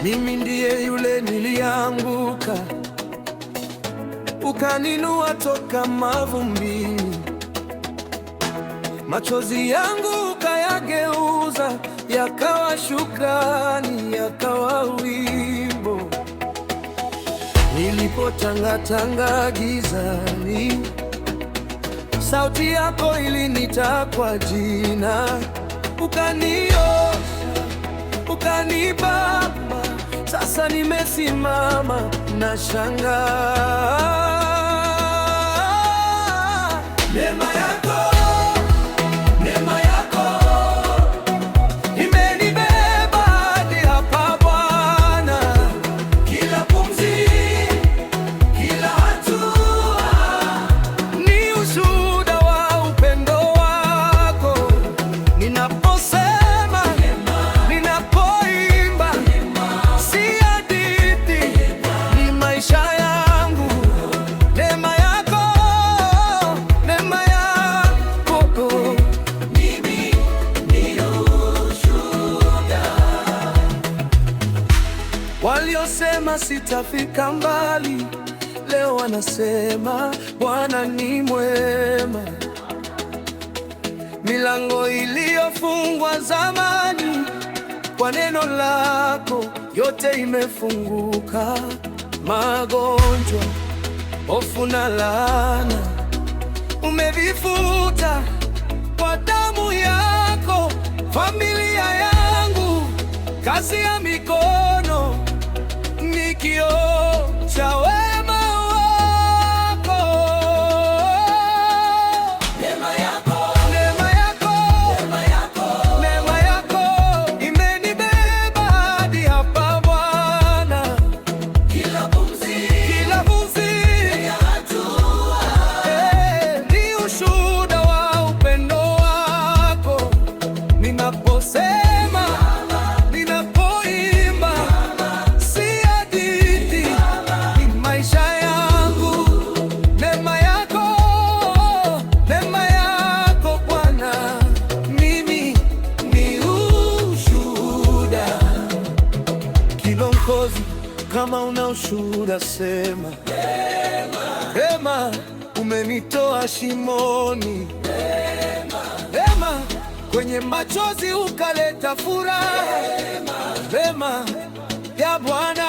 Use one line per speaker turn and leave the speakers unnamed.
Mimi ndiye yule nilianguka, ukaninua toka mavumbini. Machozi yangu ukayageuza yakawa shukrani, yakawa wimbo. Nilipotangatanga gizani, sauti yako iliniita kwa jina. Ukaniosha, ukanibamba, sasa nimesimama na shangaa. Neema yako, neema yako imenibeba hadi hapa Bwana. Kila pumzi, kila hatua ni ushuhuda wa upendo wako. Ninaposema, ninapoimba, si hadithi, ni maisha yangu. Neema yako, neema yako, mimi ni ushuhuda. Waliosema sitafika mbali, leo wanasema Bwana ni mwema. Milango iliyofungwa zamani, kwa neno lako yote imefunguka. Magonjwa, hofu na laana umevifuta kwa damu yako. Familia yangu, kazi ya mikono, ni kioo cha wema wako. Neema yako, neema yako, neema yako, neema yako imenibeba hadi hapa Bwana. Kila pumzi, kila pumzi, kila hatua ni ushuhuda wa upendo wako. Ninaposema, ninapoimba, si hadithi, ni maisha yangu. Neema yako, neema yako Bwana, mimi ni ushuhuda. Kilongozi, kama una ushuhuda sema. Neema, umenitoa shimoni. Neema, kwenye machozi ukaleta furaha. Neema ya Bwana